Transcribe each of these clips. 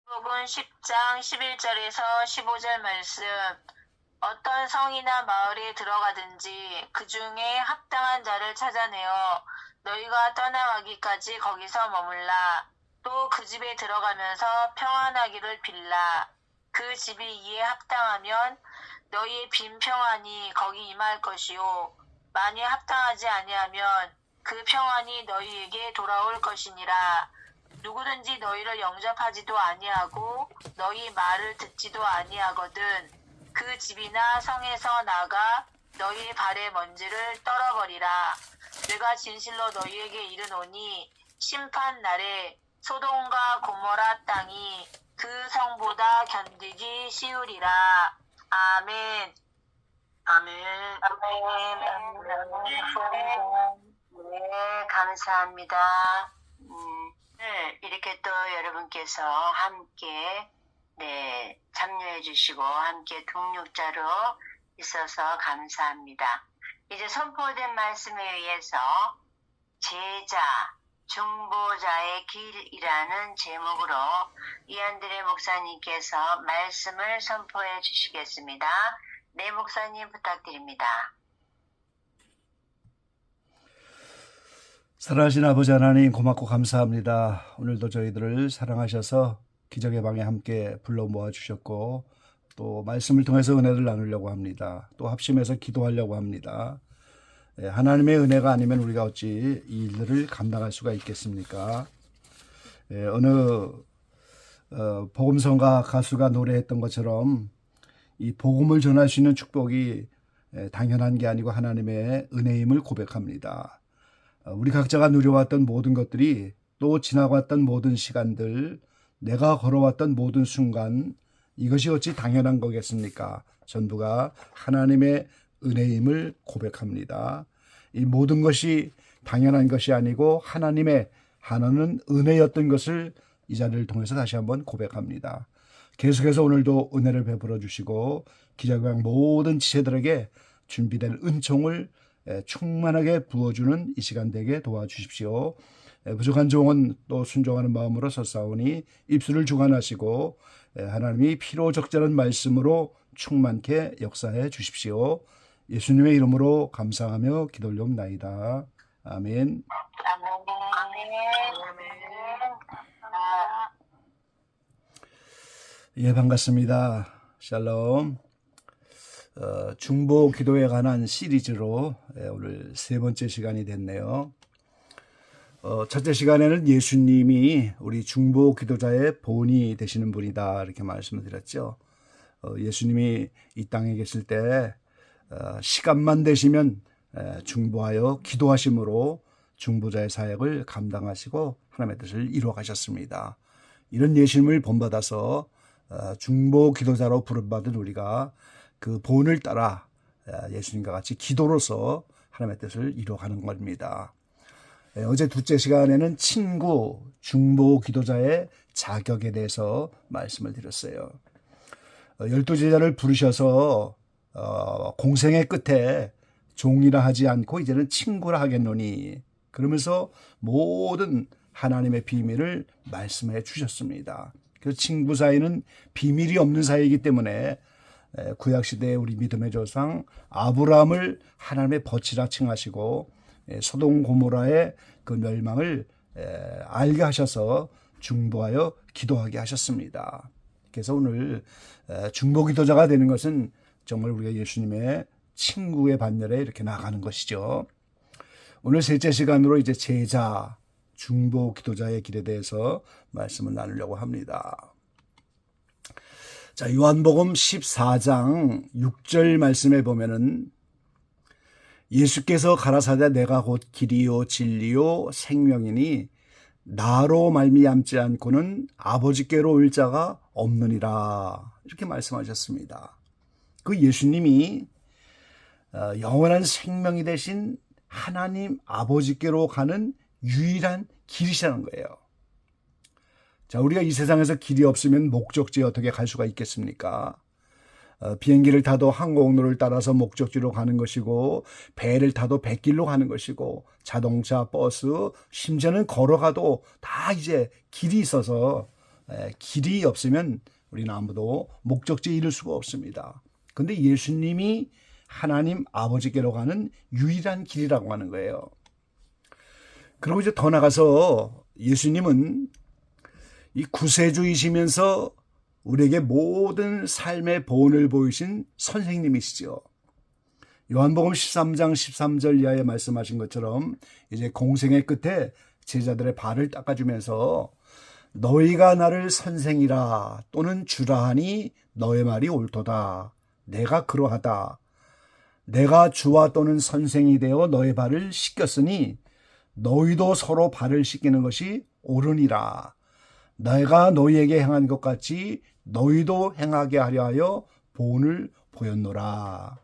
복음 10장 11절에서 15절 말씀. 어떤 성이나 마을에 들어가든지 그 중에 합당한 자를 찾아내어 너희가 떠나가기까지 거기서 머물라. 또 그 집에 들어가면서 평안하기를 빌라. 그 집이 이에 합당하면 너희의 빈 평안이 거기 임할 것이요. 만일 합당하지 아니하면 그 평안이 너희에게 돌아올 것이니라. 누구든지 너희를 영접하지도 아니하고 너희 말을 듣지도 아니하거든 그 집이나 성에서 나가 너희의 발의 먼지를 떨어버리라. 내가 진실로 너희에게 이르노니 심판 날에 소돔과 고모라 땅이 그 성보다 견디기 쉬우리라. 아멘. 아멘. 아멘. 네, 감사합니다. 이렇게 또 여러분께서 함께 참여해 주시고 함께 동력자로 있어서 감사합니다. 이제 선포된 말씀에 의해서 제자, 중보자의 길이라는 제목으로 이한드레 목사님께서 말씀을 선포해 주시겠습니다. 네, 목사님 부탁드립니다. 사랑하신 아버지 하나님 고맙고 감사합니다. 오늘도 저희들을 사랑하셔서 기적의 방에 함께 불러 모아주셨고 또 말씀을 통해서 은혜를 나누려고 합니다. 또 합심해서 기도하려고 합니다. 하나님의 은혜가 아니면 우리가 어찌 이 일들을 감당할 수가 있겠습니까? 어느 복음성가 가수가 노래했던 것처럼 이 복음을 전할 수 있는 축복이 당연한 게 아니고 하나님의 은혜임을 고백합니다. 우리 각자가 누려왔던 모든 것들이 또 지나갔던 모든 시간들, 내가 걸어왔던 모든 순간, 이것이 어찌 당연한 거겠습니까? 전부가 하나님의 은혜임을 고백합니다. 이 모든 것이 당연한 것이 아니고 하나님의 하나는 은혜였던 것을 이 자리를 통해서 다시 한번 고백합니다. 계속해서 오늘도 은혜를 베풀어 주시고 기적의 모든 지체들에게 준비된 은총을 충만하게 부어주는 이 시간 되게 도와주십시오. 부족한 종은 또 순종하는 마음으로 섰사오니 입술을 주관하시고 하나님이 피로 적절한 말씀으로 충만케 역사해 주십시오. 예수님의 이름으로 감사하며 기도 올려옵나이다. 아멘. 예, 반갑습니다. 샬롬. 중보 기도에 관한 시리즈로 오늘 세 번째 시간이 됐네요. 첫째 시간에는 예수님이 우리 중보 기도자의 본이 되시는 분이다 이렇게 말씀을 드렸죠. 예수님이 이 땅에 계실 때 시간만 되시면 중보하여 기도하심으로 중보자의 사역을 감당하시고 하나님의 뜻을 이루어 가셨습니다. 이런 예수님을 본받아서 중보 기도자로 부름받은 우리가 그 본을 따라 예수님과 같이 기도로서 하나님의 뜻을 이루어가는 겁니다. 어제 둘째 시간에는 친구, 중보 기도자의 자격에 대해서 말씀을 드렸어요. 12제자를 부르셔서 공생의 끝에 종이라 하지 않고 이제는 친구라 하겠노니 그러면서 모든 하나님의 비밀을 말씀해 주셨습니다. 그 친구 사이는 비밀이 없는 사이이기 때문에 구약시대의 우리 믿음의 조상 아브라함을 하나님의 벗이라 칭하시고 소돔 고모라의 그 멸망을 알게 하셔서 중보하여 기도하게 하셨습니다. 그래서 오늘 중보 기도자가 되는 것은 정말 우리가 예수님의 친구의 반열에 이렇게 나가는 것이죠. 오늘 셋째 시간으로 이제 제자, 중보 기도자의 길에 대해서 말씀을 나누려고 합니다. 자, 요한복음 14장 6절 말씀에 보면은 예수께서 가라사대 내가 곧 길이요 진리요 생명이니 나로 말미암지 않고는 아버지께로 올 자가 없느니라 이렇게 말씀하셨습니다. 그 예수님이 영원한 생명이 되신 하나님 아버지께로 가는 유일한 길이시라는 거예요. 자, 우리가 이 세상에서 길이 없으면 목적지에 어떻게 갈 수가 있겠습니까? 비행기를 타도 항공로를 따라서 목적지로 가는 것이고 배를 타도 뱃길로 가는 것이고 자동차, 버스, 심지어는 걸어가도 다 이제 길이 있어서 길이 없으면 우리는 아무도 목적지에 이를 수가 없습니다. 근데 예수님이 하나님 아버지께로 가는 유일한 길이라고 하는 거예요. 그리고 이제 더 나가서 예수님은 이 구세주이시면서 우리에게 모든 삶의 보온을 보이신 선생님이시죠. 요한복음 13장 13절 이하에 말씀하신 것처럼 이제 공생의 끝에 제자들의 발을 닦아주면서 너희가 나를 선생이라 또는 주라 하니 너의 말이 옳도다. 내가 그러하다. 내가 주와 또는 선생이 되어 너의 발을 씻겼으니 너희도 서로 발을 씻기는 것이 옳으니라. 내가 너희에게 행한 것 같이 너희도 행하게 하려 하여 보온을 보였노라.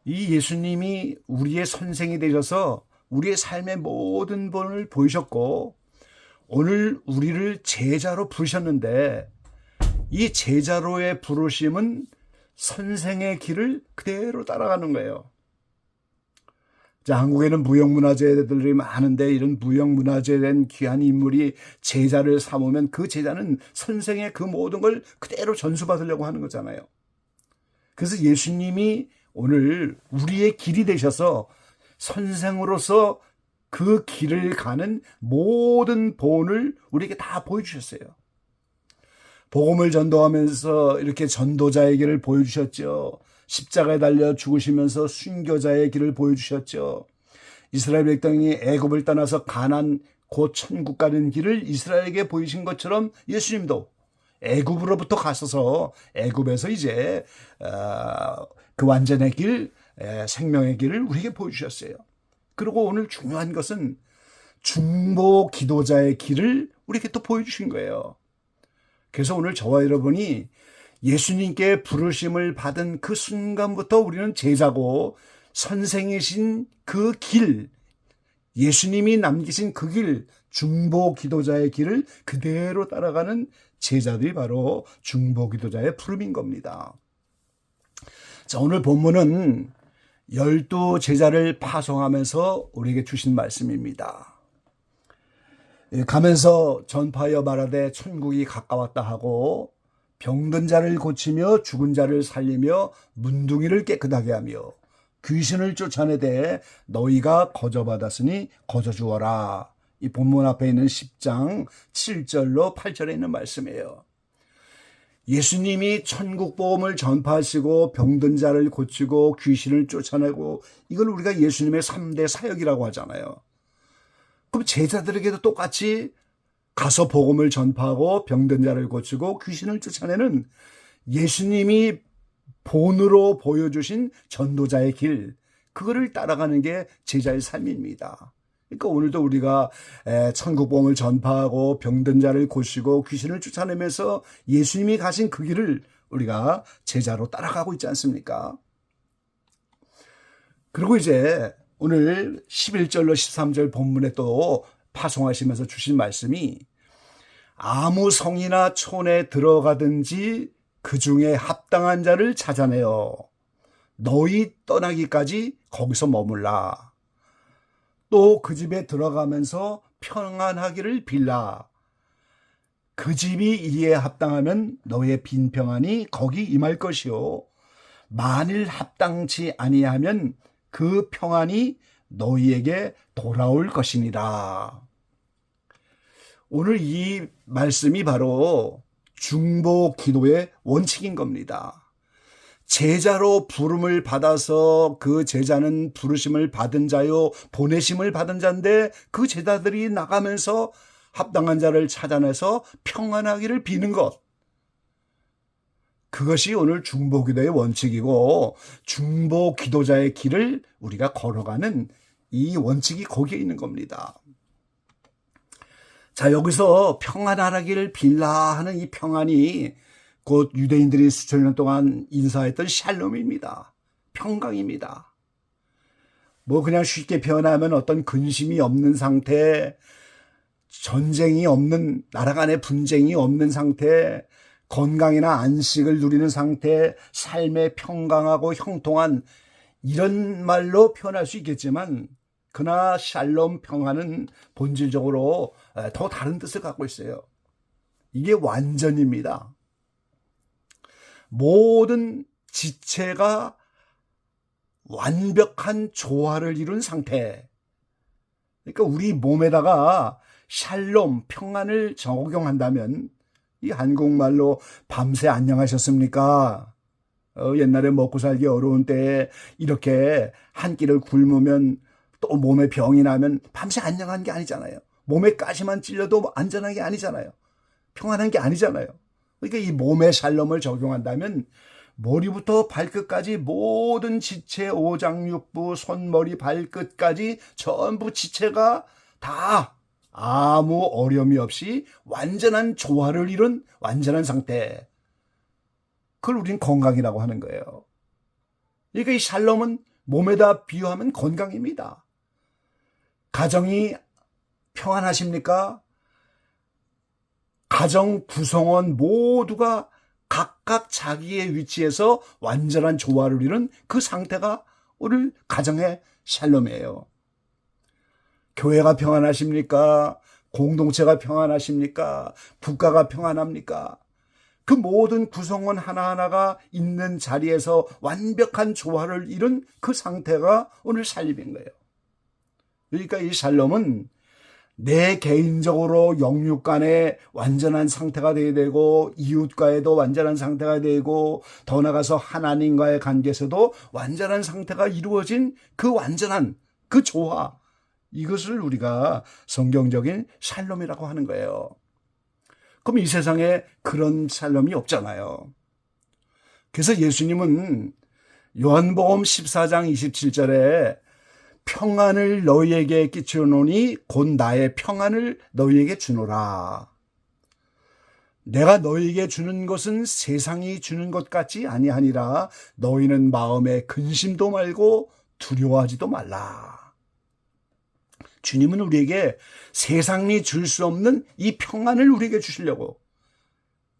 이 예수님이 우리의 선생이 되셔서 우리의 삶의 모든 본을 보이셨고 오늘 우리를 제자로 부르셨는데 이 제자로의 부르심은 선생의 길을 그대로 따라가는 거예요. 자, 한국에는 무형문화재들이 많은데 이런 무형문화재에 된 귀한 인물이 제자를 삼으면 그 제자는 선생의 그 모든 걸 그대로 전수받으려고 하는 거잖아요. 그래서 예수님이 오늘 우리의 길이 되셔서 선생으로서 그 길을 가는 모든 본을 우리에게 다 보여주셨어요. 복음을 전도하면서 이렇게 전도자의 길을 보여주셨죠. 십자가에 달려 죽으시면서 순교자의 길을 보여주셨죠. 이스라엘 백성이 애굽을 떠나서 가나안 곧 천국 가는 길을 이스라엘에게 보이신 것처럼 예수님도 애굽으로부터 가셔서 애굽에서 이제 그 완전의 길, 생명의 길을 우리에게 보여주셨어요. 그리고 오늘 중요한 것은 중보 기도자의 길을 우리에게 또 보여주신 거예요. 그래서 오늘 저와 여러분이 예수님께 부르심을 받은 그 순간부터 우리는 제자고 선생이신 그 길, 예수님이 남기신 그 길, 중보 기도자의 길을 그대로 따라가는 제자들이 바로 중보 기도자의 부름인 겁니다. 자, 오늘 본문은 12 제자를 파송하면서 우리에게 주신 말씀입니다. 가면서 전파하여 말하되 천국이 가까웠다 하고 병든 자를 고치며 죽은 자를 살리며 문둥이를 깨끗하게 하며 귀신을 쫓아내되 너희가 거저받았으니 거저주어라. 이 본문 앞에 있는 10장 7절로 8절에 있는 말씀이에요. 예수님이 천국 복음을 전파하시고 병든 자를 고치고 귀신을 쫓아내고 이걸 우리가 예수님의 3대 사역이라고 하잖아요. 그럼 제자들에게도 똑같이 가서 복음을 전파하고 병든 자를 고치고 귀신을 쫓아내는 예수님이 본으로 보여주신 전도자의 길, 그거를 따라가는 게 제자의 삶입니다. 그러니까 오늘도 우리가 천국 복음을 전파하고 병든 자를 고치고 귀신을 쫓아내면서 예수님이 가신 그 길을 우리가 제자로 따라가고 있지 않습니까? 그리고 이제 오늘 11절로 13절 본문에 또 파송하시면서 주신 말씀이 아무 성이나 촌에 들어가든지 그 중에 합당한 자를 찾아내어 너희 떠나기까지 거기서 머물라. 또 그 집에 들어가면서 평안하기를 빌라. 그 집이 이에 합당하면 너의 빈 평안이 거기 임할 것이요 만일 합당치 아니하면 그 평안이 너희에게 돌아올 것이니라. 오늘 이 말씀이 바로 중보 기도의 원칙인 겁니다. 제자로 부름을 받아서 그 제자는 부르심을 받은 자요 보내심을 받은 자인데 그 제자들이 나가면서 합당한 자를 찾아내서 평안하기를 비는 것, 그것이 오늘 중보 기도의 원칙이고 중보 기도자의 길을 우리가 걸어가는 이 원칙이 거기에 있는 겁니다. 자, 여기서 평안하기를 빌라 하는 이 평안이 곧 유대인들이 수천 년 동안 인사했던 샬롬입니다. 평강입니다. 뭐 그냥 쉽게 표현하면 어떤 근심이 없는 상태, 전쟁이 없는, 나라 간의 분쟁이 없는 상태, 건강이나 안식을 누리는 상태, 삶의 평강하고 형통한, 이런 말로 표현할 수 있겠지만 그러나 샬롬 평안은 본질적으로 더 다른 뜻을 갖고 있어요. 이게 완전입니다. 모든 지체가 완벽한 조화를 이룬 상태. 그러니까 우리 몸에다가 샬롬, 평안을 적용한다면 이 한국말로 밤새 안녕하셨습니까? 옛날에 먹고 살기 어려운 때에 이렇게 한 끼를 굶으면 또 몸에 병이 나면 밤새 안녕한 게 아니잖아요. 몸에 가시만 찔려도 안전한 게 아니잖아요. 평안한 게 아니잖아요. 그러니까 이 몸에 샬롬을 적용한다면 머리부터 발끝까지 모든 지체, 오장육부, 손머리, 발끝까지 전부 지체가 다 아무 어려움이 없이 완전한 조화를 이룬 완전한 상태. 그걸 우리는 건강이라고 하는 거예요. 그러니까 이 샬롬은 몸에다 비유하면 건강입니다. 가정이 평안하십니까? 가정 구성원 모두가 각각 자기의 위치에서 완전한 조화를 이룬 그 상태가 오늘 가정의 샬롬이에요. 교회가 평안하십니까? 공동체가 평안하십니까? 국가가 평안합니까? 그 모든 구성원 하나하나가 있는 자리에서 완벽한 조화를 이룬 그 상태가 오늘 샬롬인 거예요. 그러니까 이 샬롬은 내 개인적으로 영육 간에 완전한 상태가 되어야 되고 이웃과에도 완전한 상태가 되고 더 나아가서 하나님과의 관계에서도 완전한 상태가 이루어진 그 완전한 그 조화, 이것을 우리가 성경적인 샬롬이라고 하는 거예요. 그럼 이 세상에 그런 샬롬이 없잖아요. 그래서 예수님은 요한복음 14장 27절에 평안을 너희에게 끼쳐노니 곧 나의 평안을 너희에게 주노라. 내가 너희에게 주는 것은 세상이 주는 것 같지 아니하니라. 너희는 마음에 근심도 말고 두려워하지도 말라. 주님은 우리에게 세상이 줄 수 없는 이 평안을 우리에게 주시려고.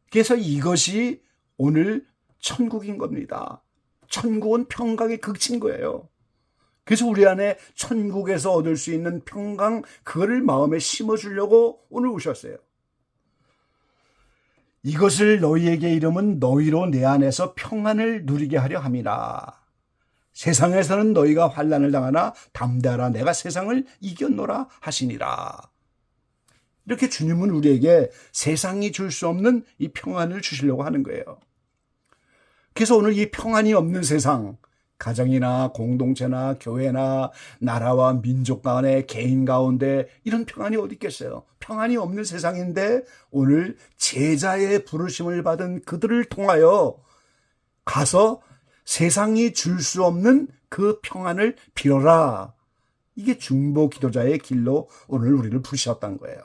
그래서 이것이 오늘 천국인 겁니다. 천국은 평강의 극치인 거예요. 그래서 우리 안에 천국에서 얻을 수 있는 평강, 그거를 마음에 심어주려고 오늘 오셨어요. 이것을 너희에게 이름은 너희로 내 안에서 평안을 누리게 하려 함이라. 세상에서는 너희가 환난을 당하나 담대하라, 내가 세상을 이겼노라 하시니라. 이렇게 주님은 우리에게 세상이 줄 수 없는 이 평안을 주시려고 하는 거예요. 그래서 오늘 이 평안이 없는 세상, 가정이나 공동체나 교회나 나라와 민족 간에 개인 가운데 이런 평안이 어디 있겠어요? 평안이 없는 세상인데 오늘 제자의 부르심을 받은 그들을 통하여 가서 세상이 줄 수 없는 그 평안을 빌어라. 이게 중보 기도자의 길로 오늘 우리를 부르셨던 거예요.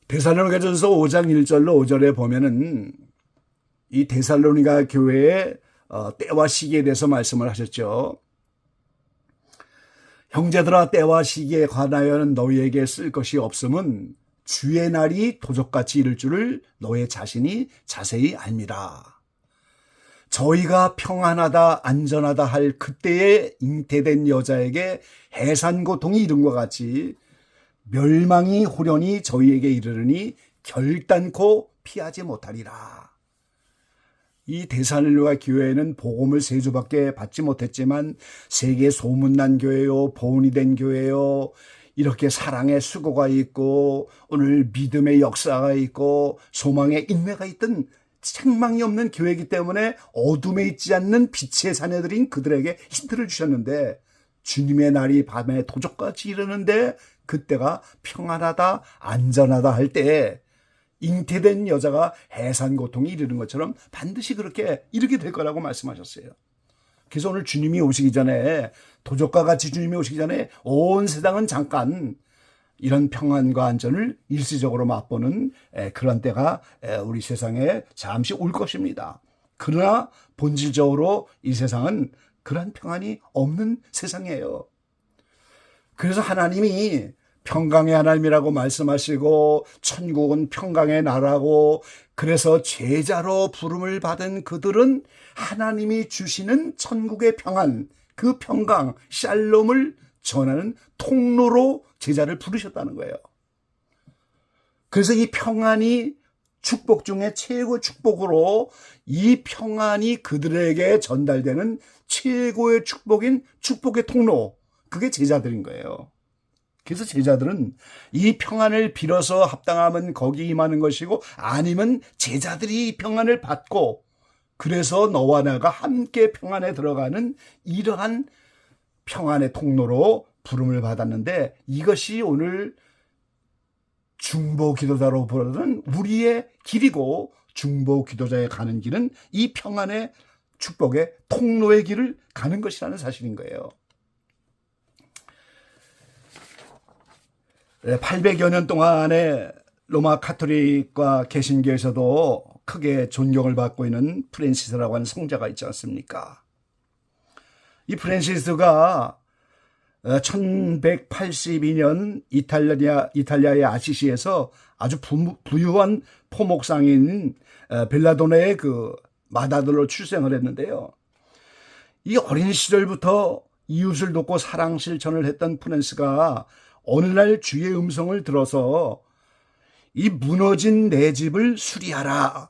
데살로니가전서 5장 1절로 5절에 보면은 이 데살로니가 교회의 때와 시기에 대해서 말씀을 하셨죠. 형제들아, 때와 시기에 관하여는 너희에게 쓸 것이 없음은 주의 날이 도적같이 이를 줄을 너희 자신이 자세히 알미라. 저희가 평안하다 안전하다 할 그때에 잉태된 여자에게 해산 고통이 이른과 같이 멸망이 호련히 저희에게 이르르니 결단코 피하지 못하리라. 이 데살로니가 교회는 복음을 3주밖에 받지 못했지만 세계 소문난 교회요, 보온이 된 교회요, 이렇게 사랑의 수고가 있고 오늘 믿음의 역사가 있고 소망의 인내가 있던 책망이 없는 교회이기 때문에 어둠에 있지 않는 빛의 자녀들인 그들에게 힌트를 주셨는데, 주님의 날이 밤에 도적같이 이르는데 그때가 평안하다 안전하다 할 때에 잉태된 여자가 해산 고통이 이르는 것처럼 반드시 그렇게 이르게 될 거라고 말씀하셨어요. 그래서 오늘 주님이 오시기 전에, 도적과 같이 주님이 오시기 전에 온 세상은 잠깐 이런 평안과 안전을 일시적으로 맛보는 그런 때가 우리 세상에 잠시 올 것입니다. 그러나 본질적으로 이 세상은 그런 평안이 없는 세상이에요. 그래서 하나님이 평강의 하나님이라고 말씀하시고 천국은 평강의 나라고, 그래서 제자로 부름을 받은 그들은 하나님이 주시는 천국의 평안, 그 평강, 샬롬을 전하는 통로로 제자를 부르셨다는 거예요. 그래서 이 평안이 축복 중에 최고 축복으로 이 평안이 그들에게 전달되는 최고의 축복인 축복의 통로, 그게 제자들인 거예요. 그래서 제자들은 이 평안을 빌어서 합당하면 거기 임하는 것이고, 아니면 제자들이 이 평안을 받고 그래서 너와 나가 함께 평안에 들어가는 이러한 평안의 통로로 부름을 받았는데, 이것이 오늘 중보 기도자로 부르는 우리의 길이고, 중보 기도자에 가는 길은 이 평안의 축복의 통로의 길을 가는 것이라는 사실인 거예요. 800여 년 동안에 로마 카톨릭과 개신교에서도 크게 존경을 받고 있는 프란시스라고 하는 성자가 있지 않습니까? 이 프란시스가 1182년 이탈리아의 아시시에서 아주 부유한 포목상인 벨라도네의 그 마다들로 출생을 했는데요. 이 어린 시절부터 이웃을 돕고 사랑 실천을 했던 프란시스가 어느 날 주의 음성을 들어서 이 무너진 내 집을 수리하라.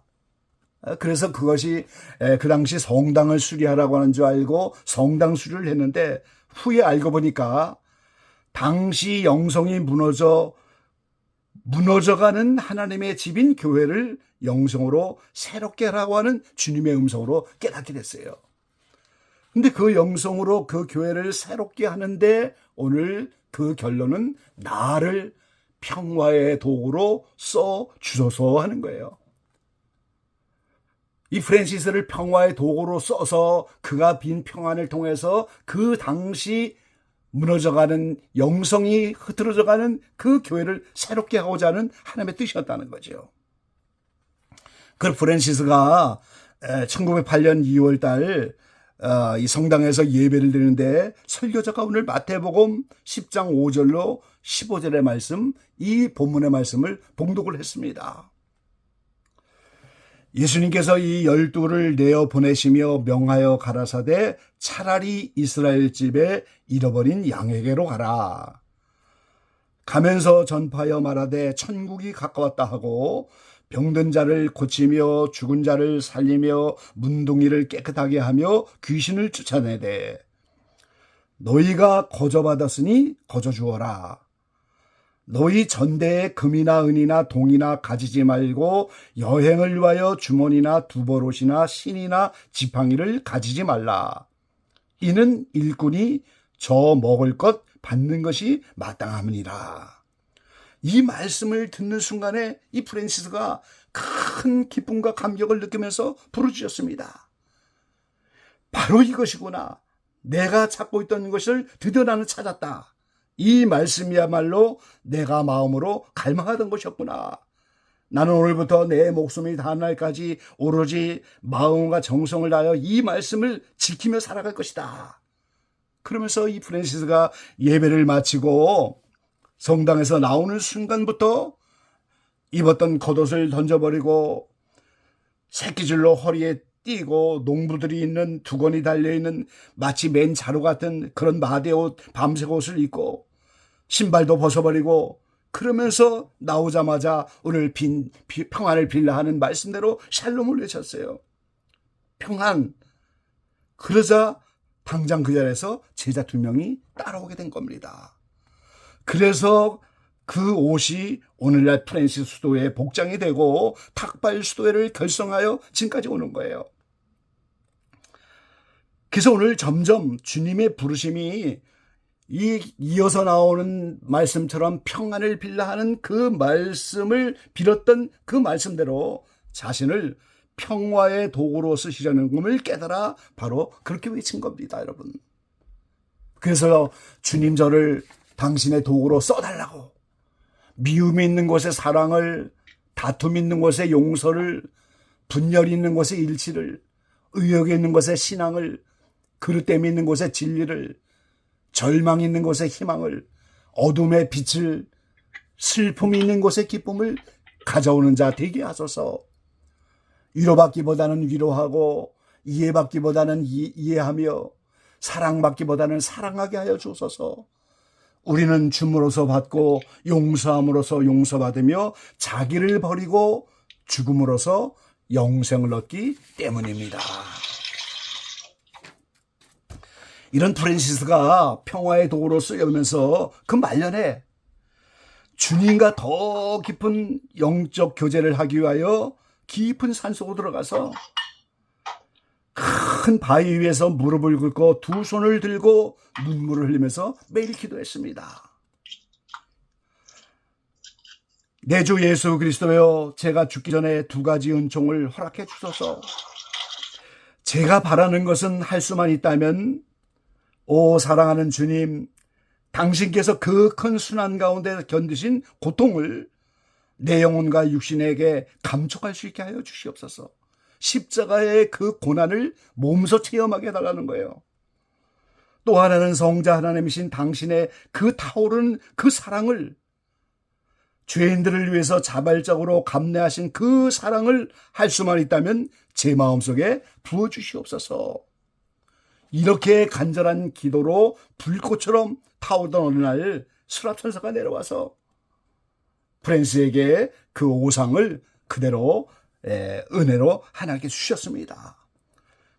그래서 그것이 그 당시 성당을 수리하라고 하는 줄 알고 성당 수리를 했는데, 후에 알고 보니까 당시 영성이 무너져가는 하나님의 집인 교회를 영성으로 새롭게 하라고 하는 주님의 음성으로 깨닫게 됐어요. 근데 그 영성으로 그 교회를 새롭게 하는데 오늘 그 결론은 나를 평화의 도구로 써 주소서 하는 거예요. 이 프란시스를 평화의 도구로 써서 그가 빈 평안을 통해서 그 당시 무너져가는 영성이 흐트러져가는 그 교회를 새롭게 하고자 하는 하나님의 뜻이었다는 거죠. 그 프란시스가 1908년 2월 달 이 성당에서 예배를 드리는데, 설교자가 오늘 마태복음 10장 5절로 15절의 말씀, 이 본문의 말씀을 봉독을 했습니다. 예수님께서 이 12를 내어 보내시며 명하여 가라사대 차라리 이스라엘 집에 잃어버린 양에게로 가라. 가면서 전파하여 말하되 천국이 가까웠다 하고, 병든 자를 고치며 죽은 자를 살리며 문둥이를 깨끗하게 하며 귀신을 쫓아내되, 너희가 거저받았으니 거저 주어라. 너희 전대에 금이나 은이나 동이나 가지지 말고 여행을 위하여 주머니나 두버롯이나 신이나 지팡이를 가지지 말라. 이는 일꾼이 저 먹을 것 받는 것이 마땅함이니라. 이 말씀을 듣는 순간에 이 프란시스가 큰 기쁨과 감격을 느끼면서 부르짖었습니다. 바로 이것이구나. 내가 찾고 있던 것을 드디어 나는 찾았다. 이 말씀이야말로 내가 마음으로 갈망하던 것이었구나. 나는 오늘부터 내 목숨이 닿은 날까지 오로지 마음과 정성을 다하여 이 말씀을 지키며 살아갈 것이다. 그러면서 이 프란시스가 예배를 마치고 성당에서 나오는 순간부터 입었던 겉옷을 던져버리고 새끼줄로 허리에 띄고 농부들이 있는 두건이 달려있는 마치 맨 자루 같은 그런 마대옷, 밤색 옷을 입고 신발도 벗어버리고, 그러면서 나오자마자 오늘 평안을 빌라 하는 말씀대로 샬롬을 외쳤어요. 평안. 그러자 당장 그 자리에서 제자 2명이 따라오게 된 겁니다. 그래서 그 옷이 오늘날 프란시스 수도의 복장이 되고 탁발 수도회를 결성하여 지금까지 오는 거예요. 그래서 오늘 점점 주님의 부르심이 이어서 나오는 말씀처럼 평안을 빌라 하는 그 말씀을 빌었던 그 말씀대로 자신을 평화의 도구로 쓰시려는 것을 깨달아 바로 그렇게 외친 겁니다, 여러분. 그래서 주님 저를 당신의 도구로 써달라고, 미움이 있는 곳에 사랑을, 다툼이 있는 곳에 용서를, 분열이 있는 곳에 일치를, 의욕이 있는 곳에 신앙을, 그릇됨이 있는 곳에 진리를, 절망이 있는 곳에 희망을, 어둠의 빛을, 슬픔이 있는 곳에 기쁨을 가져오는 자 되게 하소서. 위로받기보다는 위로하고, 이해받기보다는 이해하며, 사랑받기보다는 사랑하게 하여 주소서. 우리는 줌으로써 받고 용서함으로써 용서받으며 자기를 버리고 죽음으로써 영생을 얻기 때문입니다. 이런 프란시스가 평화의 도구로 쓰여면서 그 말년에 주님과 더 깊은 영적 교제를 하기 위하여 깊은 산속으로 들어가서 큰 바위 위에서 무릎을 꿇고 두 손을 들고 눈물을 흘리면서 매일 기도했습니다. 내 주 예수 그리스도여, 제가 죽기 전에 두 가지 은총을 허락해 주소서. 제가 바라는 것은 할 수만 있다면, 오 사랑하는 주님, 당신께서 그 큰 순환 가운데 견디신 고통을 내 영혼과 육신에게 감촉할 수 있게 하여 주시옵소서. 십자가의 그 고난을 몸소 체험하게 해달라는 거예요. 또 하나는 성자 하나님이신 당신의 그 타오르는 그 사랑을, 죄인들을 위해서 자발적으로 감내하신 그 사랑을 할 수만 있다면 제 마음속에 부어주시옵소서. 이렇게 간절한 기도로 불꽃처럼 타오르던 어느 날 수랍천사가 내려와서 프랜스에게 그 오상을 그대로 은혜로 하나님께 주셨습니다.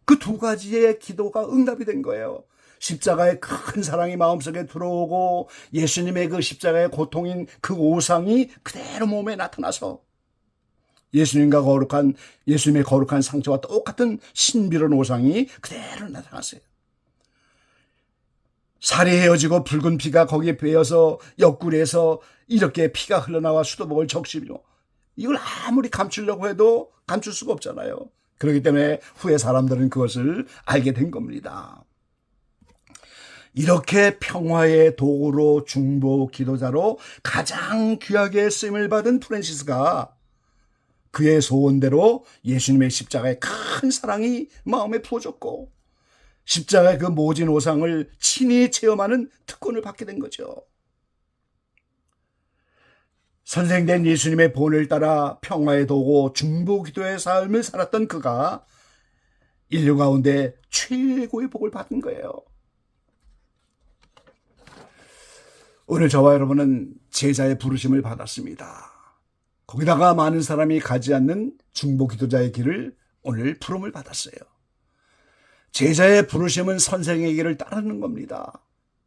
그 두 가지의 기도가 응답이 된 거예요. 십자가의 큰 사랑이 마음속에 들어오고 예수님의 그 십자가의 고통인 그 오상이 그대로 몸에 나타나서 예수님의 거룩한 상처와 똑같은 신비로운 오상이 그대로 나타났어요. 살이 헤어지고 붉은 피가 거기에 베어서 옆구리에서 이렇게 피가 흘러나와 수도복을 적시며, 이걸 아무리 감추려고 해도 감출 수가 없잖아요. 그렇기 때문에 후에 사람들은 그것을 알게 된 겁니다. 이렇게 평화의 도구로 중보 기도자로 가장 귀하게 쓰임을 받은 프란시스가 그의 소원대로 예수님의 십자가의 큰 사랑이 마음에 부어졌고 십자가의 그 모진 오상을 친히 체험하는 특권을 받게 된 거죠. 선생된 예수님의 본을 따라 평화의 도구 중보 기도의 삶을 살았던 그가 인류 가운데 최고의 복을 받은 거예요. 오늘 저와 여러분은 제자의 부르심을 받았습니다. 거기다가 많은 사람이 가지 않는 중보 기도자의 길을 오늘 부름을 받았어요. 제자의 부르심은 선생의 길을 따르는 겁니다.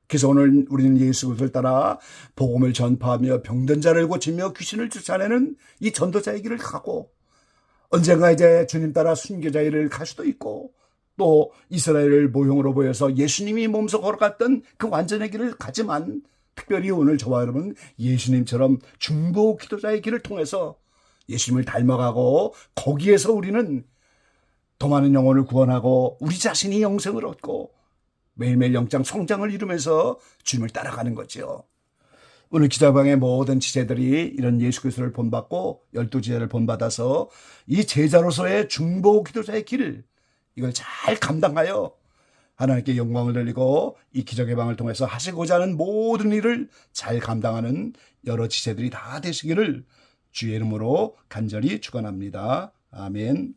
그래서 오늘 우리는 예수 그리스도를 따라 복음을 전파하며 병든 자를 고치며 귀신을 쫓아내는 이 전도자의 길을 가고, 언젠가 이제 주님 따라 순교자의 길을 갈 수도 있고, 또 이스라엘을 모형으로 보여서 예수님이 몸소 걸어갔던 그 완전의 길을 가지만, 특별히 오늘 저와 여러분 예수님처럼 중보 기도자의 길을 통해서 예수님을 닮아가고 거기에서 우리는 더 많은 영혼을 구원하고 우리 자신이 영생을 얻고 매일매일 영장 성장을 이루면서 주님을 따라가는 거죠. 오늘 기자방의 모든 지체들이 이런 예수 그리스도를 본받고 12지체를 본받아서 이 제자로서의 중보 기도자의 길을 이걸 잘 감당하여 하나님께 영광을 돌리고 이 기적의 방을 통해서 하시고자 하는 모든 일을 잘 감당하는 여러 지체들이 다 되시기를 주의 이름으로 간절히 축원합니다. 아멘.